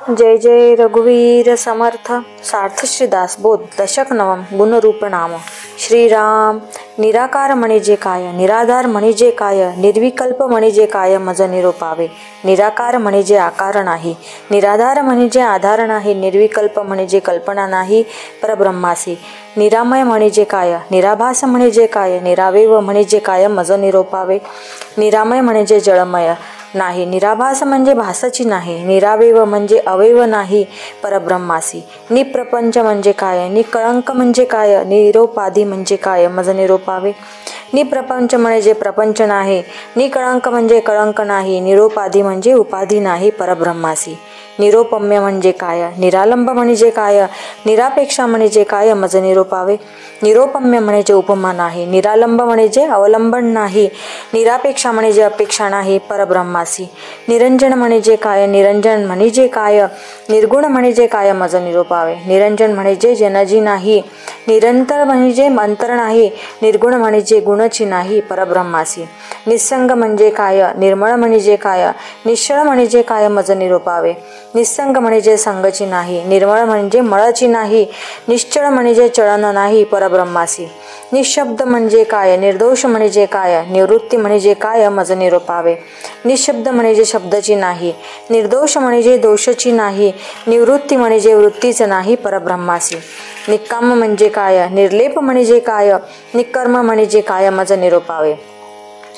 जय जय रघुवीर समर्थ सार्थ श्रीदास बोध दशक नवम गुणरूप नाम श्रीराम निराकार म्हणजे काय निराधार म्हणजे काय निर्विकल्प म्हणजे काय मज निरोपावे निराकार म्हणजे आकार नाही निराधार म्हणजे आधार नाही निर्विकल्प म्हणजे कल्पना नाही परब्रह्मासी निरामय म्हणजे काय निराभास म्हणजे काय निरावयव म्हणजे काय मज निरोपावे निरामय म्हणजे जळमय नाही निराभास म्हणजे भासाची नाही निरावयव म्हणजे अवयव नाही परब्रह्मासी निप्रपंच म्हणजे काय निकळंक म्हणजे काय निरोपाधी म्हणजे काय मज निरोपावे निप्रपंच म्हणजे प्रपंच नाही निकळंक म्हणजे कळंक नाही निरोपाधी म्हणजे उपाधी नाही परब्रह्मासी निरोपम्य म्हणजे काय निरालंब म्हणजे काय निरापेक्षा म्हणजे काय मज निरोपावे निरोपम्य म्हणजे उपमा नाही निरालंब म्हणजे अवलंबन नाही निरापेक्षा म्हणजे अपेक्षा नाही परब्रह्मासी निरंजन म्हणजे काय निरंजन म्हणजे काय निर्गुण म्हणजे काय मज निरोपावे निरंजन म्हणजे जनजी नाही निरंतर म्हणजे अंतर नाही निर्गुण म्हणजे गुणची नाही परब्रह्मासी निस्संग म्हणजे काय निर्मळ म्हणजे काय निश्चळ म्हणजे काय मज निरोपावे निस्संग म्हणजे संगची नाही निर्मळ म्हणजे मळची नाही निश्चळ म्हणजे चळन नाही परब्रह्मासी निशब्द म्हणजे काय निर्दोष म्हणजे काय निवृत्ती म्हणजे काय मज निरोपावे निशब्द म्हणजे शब्दाची नाही निर्दोष म्हणजे दोषची नाही निवृत्ती म्हणजे वृत्तीच नाही परब्रह्मासी निकाम म्हणजे काय निर्लेप म्हणजे काय निकर्म म्हणजे काय मज निरोपावे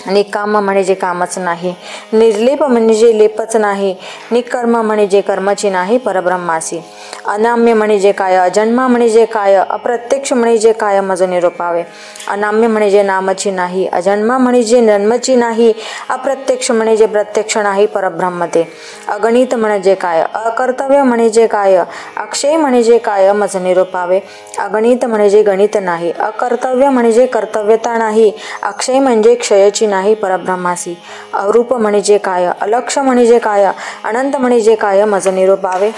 निकाम म्हणजे कामच नाही निर्लेप म्हणजे लेपच नाही निकर्म म्हणजे कर्मची नाही परब्रह्मासी अनाम्य म्हणजे काय अजन्मा म्हणजे काय अप्रत्यक्ष म्हणजे काय मज निरोपावे अनाम्य म्हणजे नामची नाही अजन्मा म्हणजे जन्मची नाही अप्रत्यक्ष म्हणजे प्रत्यक्ष नाही परब्रह्मते अगणित म्हणजे काय अकर्तव्य म्हणजे काय अक्षय म्हणजे काय मज निरोपावे अगणित म्हणजे गणित नाही अकर्तव्य म्हणजे कर्तव्यता नाही अक्षय म्हणजे क्षयची नाही परब्रह्मासी अरूप म्हणजे काय अलक्ष म्हणजे काय अनंत म्हणजे काय मज निरोपावे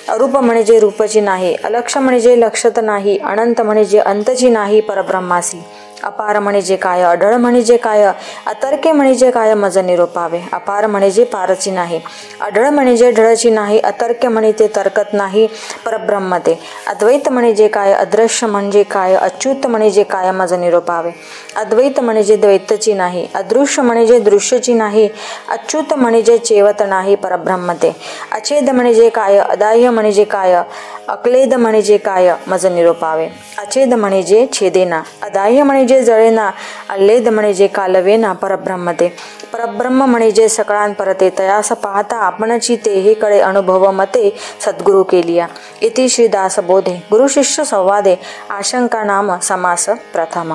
अरूप म्हणजे रूपची नाही अलक्ष म्हणजे लक्षत नाही अनंत म्हणजे अंतची नाही परब्रह्मासी अपार म्हणजे काय अढळ म्हणजे काय अतर्के म्हणजे काय मज निरोपावे अपार म्हणजे पारची नाही अढळ म्हणजे ढळची नाही अतर्क म्हणजे ते तर्कत नाही परब्रह्मते अद्वैत म्हणजे काय अदृश्य म्हणजे काय अच्युत म्हणजे काय मज निरोपावे अद्वैत म्हणजे द्वैतची नाही अदृश्य म्हणजे दृश्यची नाही अच्युत म्हणजे चेवत नाही परब्रह्मते अछेद म्हणजे काय अदाह्य म्हणजे काय अक्लेद म्हणजे काय मज निरोपावे अछेद म्हणजे छेदेना अदाह्य म्हणजे जळेना अल्लेद म्हणजे कालवेना परब्रह्मते परब्रह्म म्हणजे सकळांपरते तयास पाहता आपणची ते हे कळे अनुभव मते सद्गुरु केलिया इति श्रीदास बोधे गुरु शिष्य संवादे आशंका नाम समास प्रथम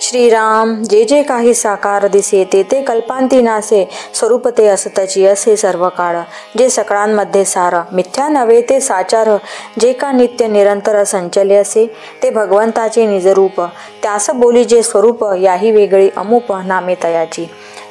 श्रीराम जे जे काही साकार दिसे ते ते कल्पांती नासे स्वरूप ते असतची असे सर्व काळ जे सकळांमध्ये सार मिथ्या नव्हे ते साचार जे का नित्य निरंतर संचले असे ते भगवंताचे निजरूप त्यास बोली जे स्वरूप याही वेगळी अमुप नामे तयाची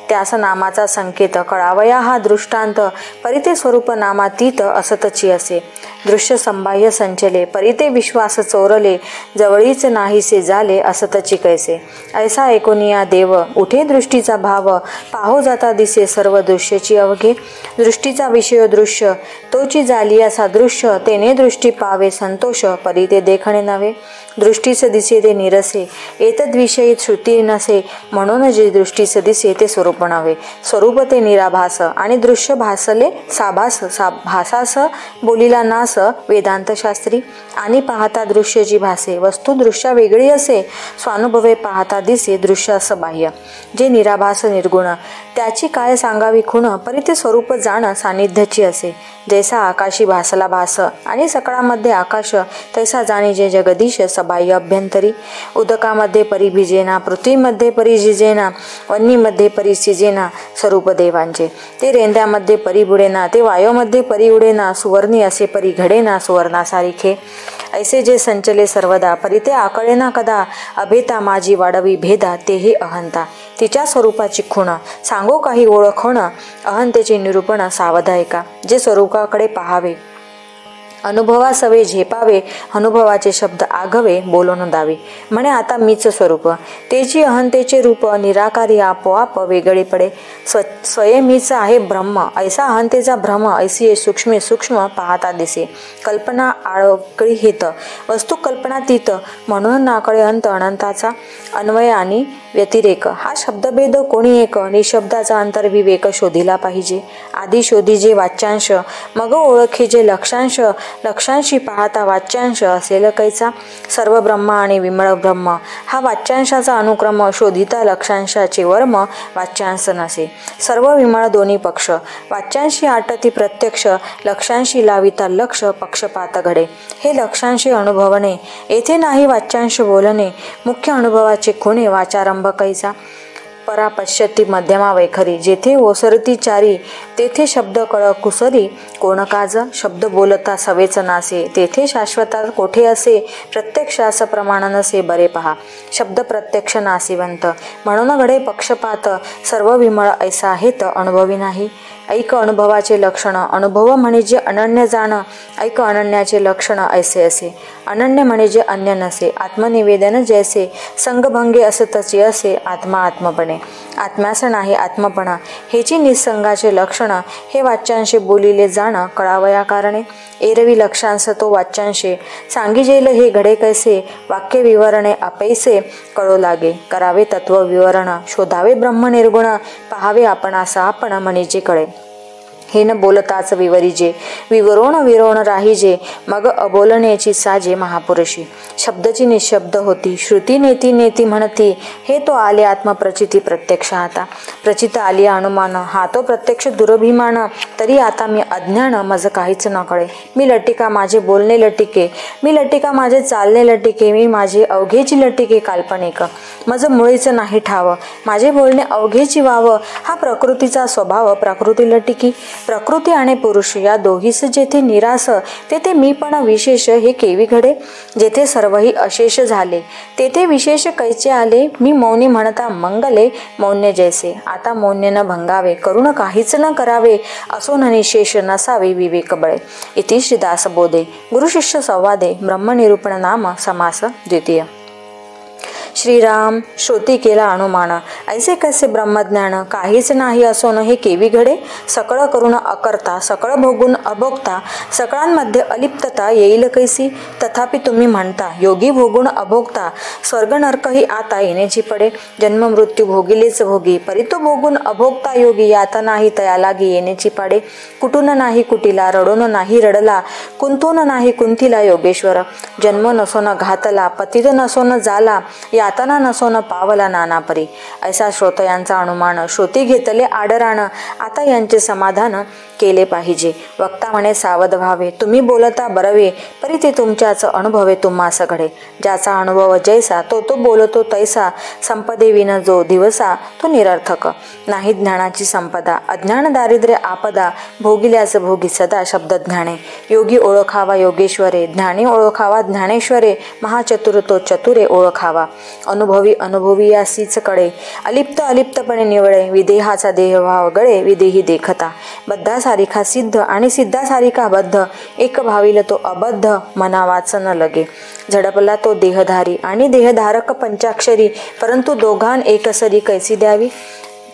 त्यास नामाचा संकेत कळावया हा दृष्टांत परिते स्वरूप नामातीत असतची असे दृश्य संबाह्य संचले परिते विश्वास चोरले जवळीच नाहीसे झाले असतची कैसे ऐसा एकोनिया देव उठे दृष्टीचा भाव पाहो जाता दिसे सर्व दृश्याची अवघे दृष्टीचा विषय दृश्य तोची जालिया सादृश्य तेने दृष्टी पावे संतोष परिते देखणे नव्हे दृष्टीस दिसे ते निरसे एतद्विषयी श्रुती नसे म्हणून जे दृष्टीस दिसे ते स्वरूप नव्हे स्वरूप ते निराभास आणि दृश्य भासले साभास भासास बोलिला नास वेदांत शास्त्री आणि पाहता दृश्याची भासे वस्तू दृश्या वेगळी असे स्वानुभवे पाहता दिसे दृश्य असं बाह्य जे निराभास निर्गुण त्याची काय सांगावी खुण परिते स्वरूप जाण सानिध्याची असे जैसा आकाशी भासला भास आणि सकळामध्ये आकाश तैसा जाणे जे जगदीश सबाह्य अभ्यंतरी उदकामध्ये परी भिजेना पृथ्वीमध्ये परी जिजेना वन्नीमध्ये परी सिजेना स्वरूप देवांचे ते रेंद्यामध्ये परी बुडेना ते वायोमध्ये परी उडेना सुवर्णी असे परी घडेना सुवर्णासारिखे ऐसे जे संचले सर्वदा परिते आकळेना कदा अभेता माझी वाढवी भेदा तेही अहंता तिच्या स्वरूपाची खुण सांगो काही ओळखण अहंतेचे निरूपण सावधायका जे स्वरूपाकडे पाहावे अनुभवासवे झेपावे, अनुभवाचे शब्द आघवे, बोलून दावे. म्हणे आता मीच स्वरूप, तेची अहंतेचे रूप, निराकारी आपोआप वेगळे पडे. स्वयमीच आहे ब्रह्म, ऐसा अहंतेचा भ्रम, ऐसी सूक्ष्मे सूक्ष्म पाहता दिसे. कल्पना आळकळी हित, वस्तू कल्पनातीत, म्हणून नाकळे अंत अनंताचा अन्वय आणि व्यतिरेक. हा शब्दभेद कोणी एक, निशब्दाचा अंतर्विवेक शोधिला पाहिजे. आधी शोधीजे वाच्यांश, मग ओळखीजे लक्षांश, लक्षांशी पाहता वाच्यांश असेल कैचा. सर्व ब्रह्म आणि विमळ ब्रह्म हा वाच्यांशाचा अनुक्रम, शोधिता लक्षांशाचे वर्म वाच्यांश नसे. सर्व विमळ दोन्ही पक्ष, वाच्यांशी आटती प्रत्यक्ष, लक्षांशी लाविता लक्ष पक्षपात घडे. हे लक्षांशी अनुभवणे, येथे नाही वाच्यांश बोलणे. मुख्य अनुभवाचे खुणे वाचारंभ कैसा. परा पश्यती मध्यमा वैखरी, जेथे ओसरती चारी, तेथे शब्द कळ कुसरी. कोण काज शब्द बोलता सवेच नासे, तेथे शाश्वता कोठे असे. प्रत्यक्षास प्रमाण नसे बरे पहा, शब्द प्रत्यक्ष नासिवंत. म्हणून घडे पक्षपात, सर्व विमळ ऐसा हेत अनुभवी नाही. ऐक अनुभवाचे लक्षण, अनुभव म्हणजे अनन्य जाण. ऐक अनन्याचे लक्षण ऐसे असे, अनन्य म्हणजे अन्य नसे. आत्मनिवेदन जैसे, संगभंगे असतची असे. आत्मा आत्मपणे, आत्म्यास नाही आत्मपणा, हेची निसंगाचे लक्षण. हे वाच्यांशे बोलिले जाण, कळावया कारणे. एरवी लक्षांश तो वाच्यांशे, सांगिजेल हे घडे कैसे. वाक्य विवरणे अपैसे, कळो लागे. करावे तत्व विवरण, शोधावे ब्रह्म निर्गुण. पहावे आपणास आपण, म्हणजे कळे. हे न बोलताच विवरीजे, विवरोण विरोण राहीजे. मग अबोलण्याची साजे महापुरुषी. शब्दची निशब्द होती, श्रुती नेती नेती म्हणती. हे तो आले आत्मप्रचिती प्रत्यक्ष आता. प्रचित आली अनुमान, हा तो प्रत्यक्ष दुरभिमान. तरी आता मी अज्ञान, मज काहीच न कळे. मी लटिका माझे बोलणे लटिके, मी लटिका माझे चालणे लटिके. मी माझे अवघेची लटिके काल्पनिक, मज मुळीच नाही ठाव. माझे बोलणे अवघेची वाव, हा प्रकृतीचा स्वभाव प्रकृती लटिकी. प्रकृती आणि पुरुष या दोहीस जेथे निरास, तेथे मी पण विशेष हे केवी घडे. जेथे सर्वही अशेष झाले, तेथे विशेष कैचे आले. मी मौनी म्हणता मंगले, मौन्य जैसे. आता मौन्य न भंगावे, करुण काहीच न करावे. असो न निशेष नसावे विवेक बळे. इति श्रीदास बोधे गुरुशिष्य संवादे ब्रह्मनिरूपण नाम समास द्वितीय. श्रीराम श्रोती केला अनुमान, ऐसे कसे ब्रह्मज्ञान. काहीच नाही असोन हे केवी घडे. सकळ करून अकर्ता, सकळ भोगून अभोगता. सकळांमध्ये अलिप्तता येईल कैसी. तथापि तुम्ही म्हणता योगी भोगून अभोगता. स्वर्ग नरकही आता येण्याची पडे. जन्म मृत्यू भोगिलेच भोगी, परितो भोगून अभोगता योगी. याता नाही तया लागी येण्याची पाडे. कुठून नाही कुटीला, रडून नाही रडला. कुंतून नाही कुंतीला योगेश्वर. जन्म नसोन घातला, पतित नसोन झाला. यातना नसोन पावला नाना परी. ऐसा श्रोतयांचा अनुमान, श्रोती घेतले आडराण. आता यांचे समाधान केले पाहिजे. वक्ता म्हणे सावध व्हावे, तुम्ही बोलता बरवे. परी ते तुमच्याच अनुभवे तुम्हास घडे. ज्याचा अनुभव जैसा, तो तो बोलतो तैसा. संपदे विन जो दिवसा, तो निरर्थक. नाही ज्ञानाची संपदा, अज्ञान दारिद्र्य आपदा. भोगिल्यास भोगी सदा शब्द ज्ञाने. योगी ओळखावा योगेश्वरे, ज्ञानी ओळखावा ज्ञानेश्वरे. महाचतुर तो चतुरे ओळखावा. अनुभवी अनुभवी यासीच कळे. अलिप्त अलिप्तपणे निवळे. विदेहाचा देहभाव गळे, विदेही देखता. बद्धा सारिखा सिद्ध आणि सिद्धा सारिखा बद्ध. एक भाविल तो अबद्ध, मना वाचन लगे. झडपला तो देहधारी आणि देहधारक पंचाक्षरी. परंतु दोघांन एकसरी कैसी द्यावी.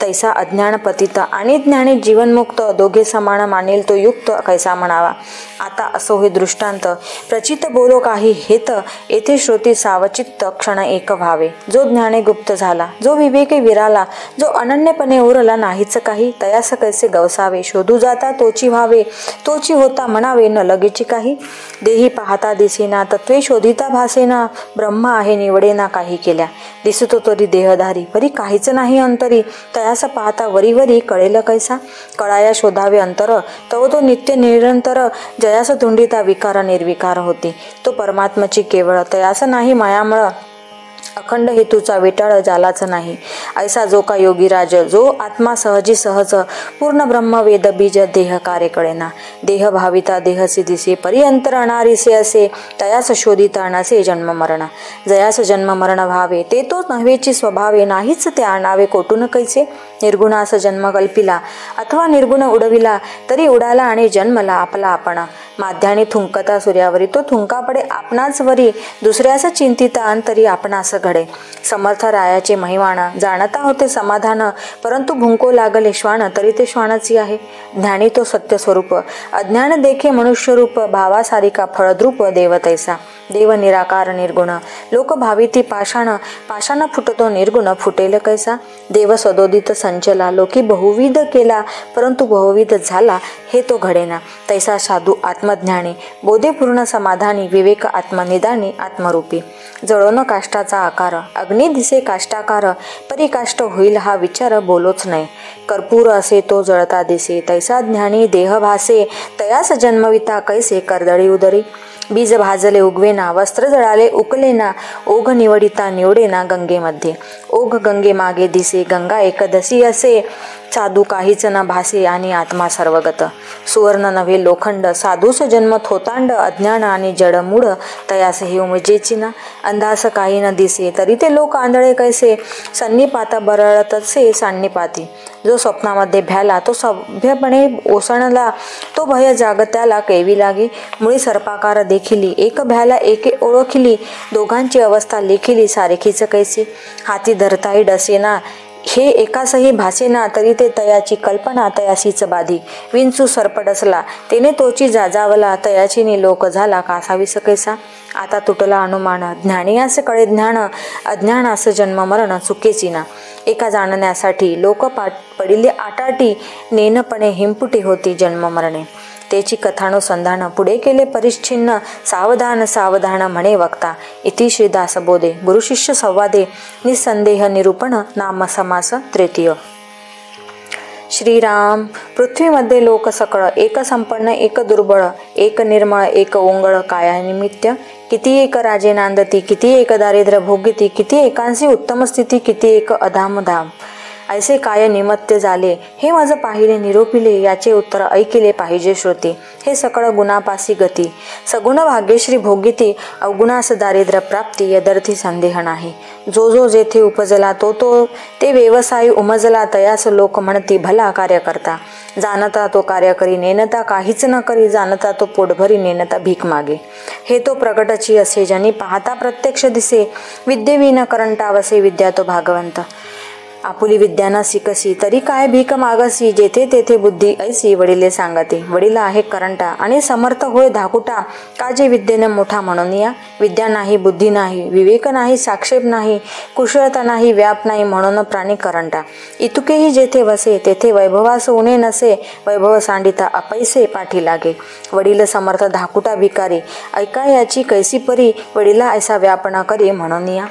तैसा अज्ञान पतित आणि ज्ञानी जीवनमुक्त. दोघे समान मानेल तो युक्त कैसा म्हणावा. आता असो हे दृष्टांत, प्रचित बोलो काही हेत. येथे श्रोती सावचित्त क्षण एक व्हावे. जो ज्ञाने गुप्त झाला, जो विवेके विराला, जो अनन्यपणे उरला नाहीच काही. तयास कैसे गवसावे, शोधू जाता तोची व्हावे. तोची होता म्हणावे, न लगेची काही. देही पाहता दिसेना, तत्वे शोधिता भासेना. ब्रह्म आहे निवडेना काही केल्या. दिसतो तरी देहधारी, परी काहीच नाही अंतरी. तयास पाहता वरी वरी कळेल कैसा. कळाया शोधावे अंतर, तव तो नित्य निरंतर. जयास धुंडिता विकार निर्विकार होती. तो परमात्म्याची केवळ. तयास नाही मायामळ, अखंड हेतूचा विटाळ जालाच नाही. ऐसा जो का योगीराज, जो आत्मा सहजी सहज. पूर्ण ब्रह्म वेद बीज देह कार्य कळेना. देह भाविता देहसी दिसे, परी अंतर अनारिसे असे. तयास शोधिता नसे जन्म मरण. जयास जन्म मरण व्हावे, ते तो नव्हेची स्वभावे. नाहीच ते आणावे कोटून कैसे. निर्गुणास जन्म कल्पिला, अथवा निर्गुण उडविला, तरी उडाला आणि जन्मला आपला आपण. माध्याने थुंकता सूर्यावरी तो थुंका पडे आपणाच वरी दुसऱ्यास चिंतिता अंतरी आपणास घडे. समर्थ रायाचे महिमाण जाणता होते समाधान परंतु भुंको लागले श्वान तरी ते श्वानाची आहे. ज्ञानी तो सत्य स्वरूप अज्ञान देखे मनुष्य रूप भावासारिका फळद्रूप देव तैसा. देव निराकार निर्गुण लोक भाविती पाषाण पाषाण फुटतो निर्गुण फुटेल कैसा. देव सदोदित संचला लोकी बहुविध केला परंतु बहुविध झाला हे तो घडेना. तैसा साधू आत्मज्ञानी बोधे पूर्ण समाधानी विवेक आत्मनिदानी आत्मरूपी. जळोन काष्टाचा आकार अग्नी दिसे काष्टाकार परी काष्ट होईल हा विचार बोलोच नाही. कर्पूर असे तो जळता दिसे तैसा ज्ञानी देह भासे तयास जन्मविता कैसे कर्दळी उदरी. बीज भाजले उगवेना वस्त्र जळाले उकलेना ओघ निवडिता निवडेना गंगेमध्ये. ओघ गंगे मागे दिसे गंगा एकदसी असे साधू काहीच न भासे आणि आत्मा सर्वगत. सुवर्ण नव्हे लोखंड साधूस जन्म थोतांड अज्ञान आणि जडमूढ तयास हे उमजेची ना. अंधास काही न दिसे तरी ते लोक आंधळे कैसे सन्निपाता बरळतसे सांडनिपाती. जो स्वप्नामध्ये भ्याला तो सभ्यपणे ओसणला तो भय जागत्याला कैवी लागे. मुळी सर्पाकार देखिली एक भ्याला एके ओळखिली दोघांची अवस्था लेखिली सारेखीच कैसे. हाती धरताही डसेना हे एकासही भासेना तरी ते तयाची कल्पना तयासीच बाधी. विंचू सर्प डसला तेने तोची जाजावला तयाचीनी लोक झाला कासावीस कैसा. आता तुटला अनुमान ज्ञानियास कळे ज्ञान अज्ञानास जन्म मरण चुकेची ना. एका जाणण्यासाठी लोक पडिले आटाटी नेनपणे हिंपुटी होती जन्म मरणे. त्याची कथानुसंधान पुढे केले परिच्छिन्न सावधान सावधान म्हणे वक्ता. इति श्रीदास बोधे गुरुशिष्य संवादे निसंदेह निरूपण नाम समास तृतीय. श्रीराम. पृथ्वीमध्ये लोक सकळ एक संपन्न एक दुर्बळ एक निर्मळ एक ओंगळ कायानिमित्य. किती एक राजे नांदती किती एक दारिद्र्य भोगिती किती एकांशी उत्तम स्थिती किती एक अधामधाम. ऐसे काय निमित्त झाले हे माझं पाहिले निरोपिले याचे उत्तर ऐकिले पाहिजे श्रोते. हे सकळ गुणापासी गती सगुण भाग्यश्री भोगिती अवगुणास दारिद्र्य प्राप्ती यदर्थी संदेह नाही. जो जो जेथे उपजला तो तो ते व्यवसायी उमजला तयास लोक म्हणती भला कार्य करता. जाणता तो कार्य करी नेनता काहीच न करी जाणता तो पोटभरी नेनता भीक मागे. हे तो प्रगटची असे ज्यांनी पाहता प्रत्यक्ष दिसे विद्येविन करंटावसे विद्या तो भागवंत. आपुली विद्याना शिकसी तरी काय भीक मागसी जेथे तेथे बुद्धी ऐसी वडिले सांगते. वडील आहे करंटा आणि समर्थ होय धाकुटा काजे विद्येने मोठा म्हणून या. विद्या नाही बुद्धी नाही विवेक नाही साक्षेप नाही कुशलता नाही व्याप नाही म्हणून प्राणी करंटा. इतुकेही जेथे वसे तेथे वैभवास उणे नसे वैभव सांडिता अपैसे पाठी लागे. वडील समर्थ धाकुटा भिकारी ऐका याची कैसी परी वडिला ऐसा व्याप न करी म्हणून या.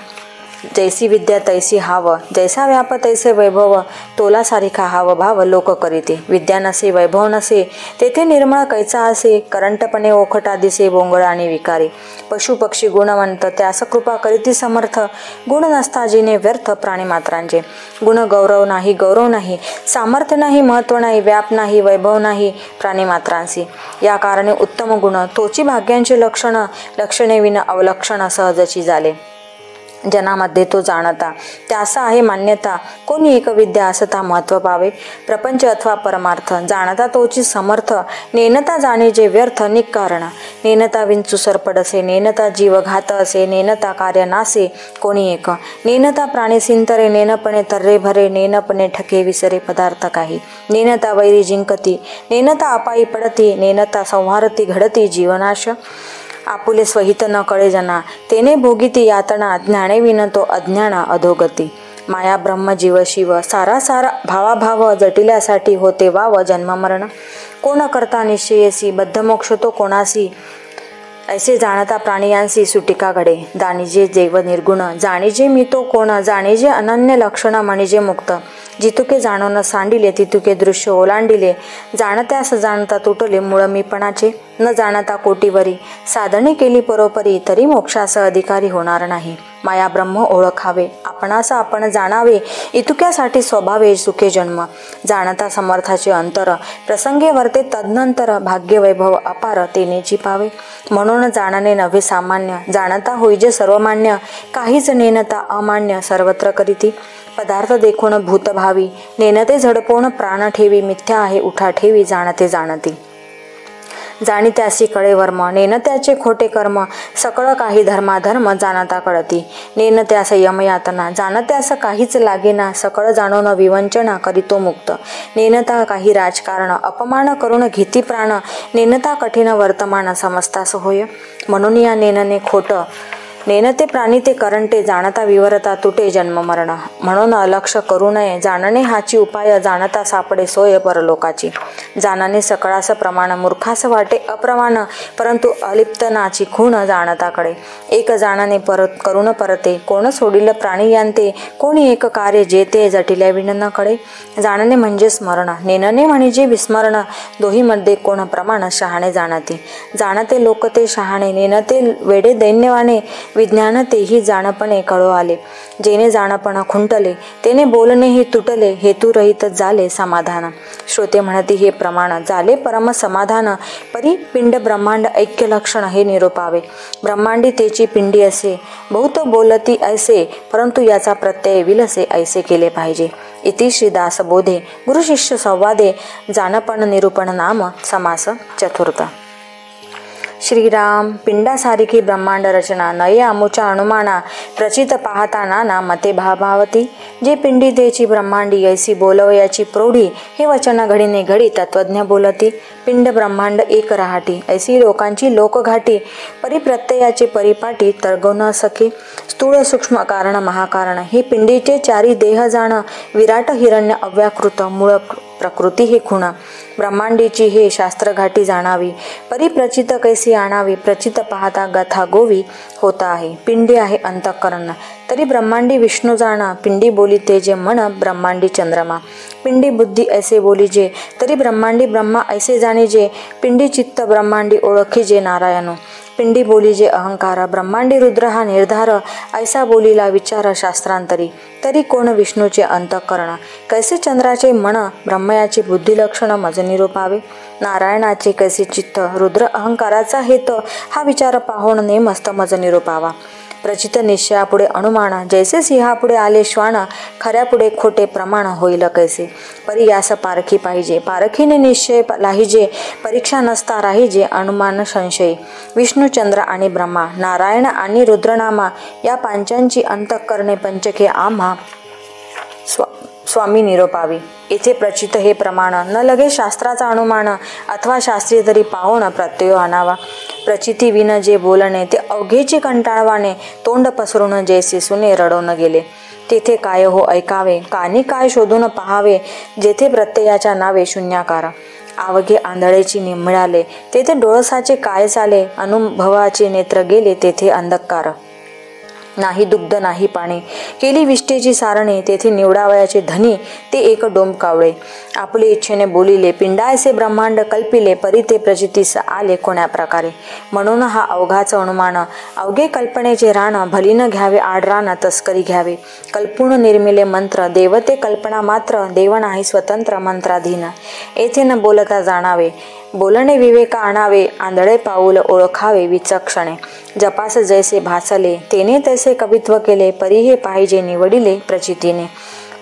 जैसी विद्या तैसी हाव जैसा व्याप तैसे वैभव तोला सारिखा हाव भाव लोक करीते. विद्या नसे वैभव नसे तेथे निर्मळ कैचा असे करंटपणे ओखटा दिसे बोंगळ आणि विकारी. पशु पक्षी गुणवंत त्यास कृपा करीती समर्थ गुण नसता जिने व्यर्थ प्राणी मात्रांचे. गुण गौरव नाही सामर्थ्य नाही महत्व नाही व्याप नाही वैभव नाही प्राणी मात्रांशी. या कारणे उत्तम गुण तोची भाग्यांचे लक्षणे विना अवलक्षण सहजची झाले. जनामध्ये तो जाणता त्यासा आहे मान्यता कोणी एक विद्या असता महत्व पावे. प्रपंच अथवा परमार्थ जाणता तोची समर्थ नेनता जाणे जे व्यर्थ निकारण. नेनता विंचू सरपड असे नेनता जीव घात असे नेनता कार्य नासे कोणी एक. नेनता प्राणी सिंतरे नेनपणे तर्रे भरे नेनपणे ठके विसरे पदार्थ काही. नेनता वैरी जिंकती नेनता अपायी पडती नेनता संहारती घडती जीवनाश. आपुले स्वहित न कळे जना तेने भोगिती यातना ज्ञाने विन तो अज्ञान अधोगती. माया ब्रह्म जीव शिव सारा सारा भावाभाव जटिल्यासाठी होते वाव जन्म मरण. कोण करता निश्चयसी बद्धमोक्ष तो कोणासी ऐसे जाणता प्राणियांसी सुटिका घडे. जाणीजे देव निर्गुण जाणीजे मी तो कोण जाणीजे अनन्य लक्षण म्हणीजे मुक्त. जितुके जाणून सांडिले तितुके दृश्य ओलांडिले. जाणत्यास जाणता तुटले मूळ मीपणाचे. न जाणता कोटीवरी साधने केली परोपरी तरी मोक्षास अधिकारी होणार नाही. माया ब्रह्म ओळखावे आपणास आपण जाणावे इतुक्यासाठी स्वभावे सुखे जन्म. जाणता समर्थाचे अंतर प्रसंगे वर्ते तदनंतर भाग्य वैभव अपार तेनेची पावे. म्हणून जाणणे नव्हे सामान्य जाणता होईजे सर्वमान्य. काहीच नेनता अमान्य सर्वत्र करीती. पदार्थ देखून भूतभावी नेनते झडपोण प्राण ठेवी. मिथ्या आहे उठा ठेवी जाणते जाणती. जाणी त्यासी कळे वर्म नेन त्याचे खोटे कर्म सकळ काही धर्माधर्म जाणता कळती नेन त्यास यमयातना जाण त्यास काहीच लागेना सकळ जाणून विवंचना करीतो मुक्त नेनता काही राजकारण अपमान करून घेती प्राण नेनता कठीण वर्तमान समजतास होय म्हणून या नेनने खोट नेनते प्राणी ते करंटे जाणता विवरता तुटे जन्म मरण म्हणून अलक्ष करू नये जाणणे हाची उपाय जाणता सापडे सोय परलोकाची जाणाने सकळास प्रमाण मूर्खास वाटे अप्रमाण परंतु अलिप्तनाची खूण जाणताकडे एक जाणाने परत करून परते कोण सोडिल प्राणी यांते कोणी एक कार्य जेते जटिल्या विननाकडे जाणणे म्हणजे स्मरण नेनने म्हणजे विस्मरण दोहीमध्ये कोण प्रमाण शहाणे जाणते जाणते लोक ते शहाणे नेनते वेडे दैन्यवाने विज्ञान तेही जाणपणे कळो आले जेने जाणपण खुंटले तेने बोलणेही तुटले हेतुरहित झाले समाधान श्रोते म्हणती हे प्रमाण झाले परम समाधान परी पिंड ब्रह्मांड ऐक्य लक्षण हे निरोपावे ब्रह्मांडी तेची पिंडी असे बहुत बोलती ऐसे परंतु याचा प्रत्यय विलसे ऐसे केले पाहिजे इति श्रीदास बोधे गुरु शिष्य संवादे जानपण निरूपण नाम समास चतुर्थ श्रीराम पिंडासारिखी ब्रह्मांड रचना नये अमुच्या अनुमाना प्रचित पाहता नाना मते भाभावती जे पिंडी तेची ब्रह्मांडी ऐसी बोलवयाची प्रौढी हे वचन घडीने घडी तत्वज्ञ बोलती पिंड ब्रह्मांड एक राहाटी ऐसी लोकांची लोकघाटी परिप्रत्ययाचे परिपाटी तळगो न सके स्थूळ सूक्ष्म कारण महाकारण हे पिंडीचे चारी देह जाण विराट हिरण्य अव्याकृत मूळ प्रकृती हे खुण ब्रह्मांडीची हे शास्त्र घाटी जाणावी परिप्रचित कैसी आणावी प्रचित पाहता गाथा गोवी होता आहे पिंडी आहे अंतःकरण तरी ब्रह्मांडी विष्णू जाणा पिंडी बोली ते जे मन ब्रह्मांडी चंद्रमा पिंडी बुद्धी ऐसे बोली जे तरी ब्रह्मांडी ब्रह्मा ऐसे जाणे जे पिंडी चित्त ब्रह्मांडी ओळखी जे नारायण पिंडी बोली जे अहंकार ब्रह्मांडी रुद्र हा निर्धार ऐसा बोलीला विचार शास्त्रांतरी तरी कोण विष्णूचे अंतःकरण कैसे चंद्राचे मन ब्रह्मयाचे बुद्धिलक्षण मज निरूपावे नारायणाचे कैसे चित्त रुद्र अहंकाराचा हेत हा विचार पाहून नेमस्त मज निरूपावा प्रचित निश्चयापुढे अनुमान जैसे सिंहापुढे आले श्वान खऱ्यापुढे खोटे प्रमाण होईल कैसे परी यास पारखी पाहिजे पारखीने निश्चय लाहिजे परीक्षा नसता राहिजे अनुमान संशय विष्णू चंद्र आणि ब्रह्मा नारायण आणि रुद्रनामा या पांचांची अंतःकरणे पंचके आम्हा स्वामी निरोपावी येथे प्रचित हे प्रमाण न लगे शास्त्राचा अनुमान अथवा शास्त्रीय तरी पाहून प्रत्यय आणावा प्रचिती विन जे बोलणे ते अवघेची कंटाळवाने तोंड पसरून जैसे सुने रडवून गेले तेथे काय हो ऐकावे कानी काय शोधून पहावे जेथे प्रत्ययाच्या नावे शून्याकार आवघे आंधळेची मिळाले तेथे डोळसाचे काय चाले अनुभवाचे नेत्र गेले तेथे अंधकार नाही दुग्ध नाही पाणी केली विष्टेची सारणे तेथे निवडावयाचे धनी ते एक डोंब कावळे आपले इच्छेने बोलिले पिंडायसे ब्रह्मांड कल्पिले परी ते प्रचितीस आले कोण्या प्रकारे म्हणून हा अवघाच अनुमान अवघे कल्पनेचे रान भलीन घ्यावे आडरान तस्करी घ्यावे कल्पून निर्मिले मंत्र देवते कल्पना मात्र देव नाही स्वतंत्र मंत्राधीन येथे न बोलता जाणावे बोलणे विवेक आणावे आंधळे पाऊल ओळखावे विचक्षणे जपास जैसे भासले तेने तैसे कवित्व केले परी हे पाहिजे निवडिले प्रचितीने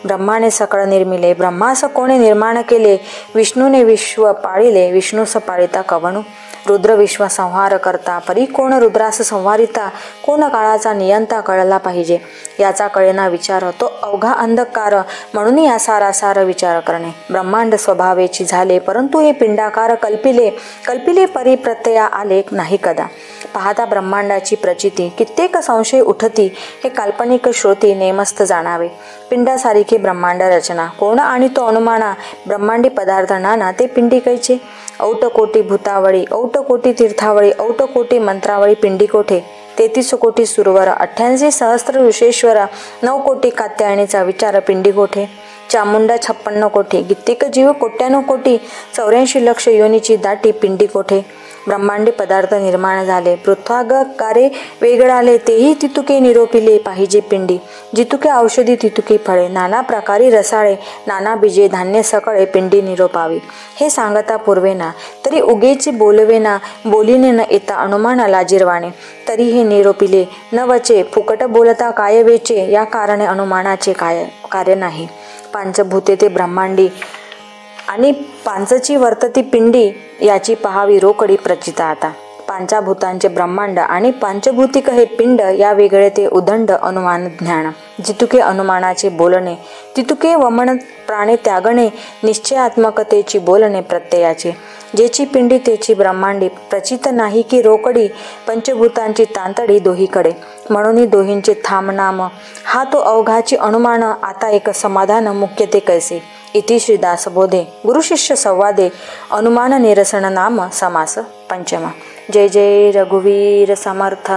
ब्रह्माने सकळ निर्मिले ब्रह्मास कोणे निर्माण केले विष्णूने विश्व पाळिले विष्णूस पाळिता कवणू रुद्र विश्व संहार करता परी कोण रुद्रास संहारिता कोण काळाचा नियंता कळला पाहिजे याचा कळेना विचार तो अवघा अंधकार म्हणून या सारासार विचार करणे ब्रह्मांड स्वभावेची झाले परंतु हे पिंडाकार कल्पिले परी प्रत्यया आले नाही कदा पाहता ब्रह्मांडाची प्रचिती कित्येक संशय उठती हे काल्पनिक श्रोती नेमस्त जाणावे पिंडासारिखी ब्रह्मांड रचना कोण आणि तो अनुमाना ब्रह्मांडी पदार्थ नाना ते पिंडी कैचे औट कोटी भूतावळी औट कोटी तीर्थावळी औट कोटी मंत्रावळी पिंडी कोठे 33 कोटी सुरवर 88 सहस्त्र ऋषेश्वर 9 कोटी कात्यायनीचा विचार पिंडी कोठे चामुंडा 56 कोटी कित्येक जीव 94 कोटी 84 लक्ष योनीची दाटी पिंडी कोठे ब्रह्मांडी पदार्थ निर्माण झाले पृथ्वागारे वेगळाले तेही तितुके निरोपिले पाहिजे पिंडी जितुके औषधी तितुके फळे नाना प्रकारी रसाळे नाना बीजे धान्य सकळे पिंडी निरोपावी हे सांगता पूर्वेना तरी उगेची बोलवेना बोलीने न येता अनुमाना लाजिरवाणे तरी हे निरोपिले न वचे फुकट बोलता काय वेचे या कारणे अनुमानाचे कार्य नाही पंचभूते ते ब्रह्मांडी आणि पांचची वर्तती पिंडी याची पहावी रोकडी प्रचिता आता. पांचाभूतांचे ब्रह्मांड आणि पंचभूतिक हे पिंड या वेगळे ते उदंड अनुमान ज्ञान. जितुके अनुमानाचे बोलणे तितुके वमन प्राणे त्यागणे निश्चयात्मकतेची बोलणे प्रत्ययाचे. जेची पिंडी तेची ब्रह्मांडी प्रचित नाही की रोकडी पंचभूतांची तांतडी दोहीकडे. म्हणून दोहींचे थांबनाम हा तो अवघाची अनुमान आता एक समाधान मुख्य ते कैसे. इति श्री दासबोधे गुरुशिष्य संवादे अनुमान निरसन नाम समास पंचम. जय जय रघुवीर समर्थ.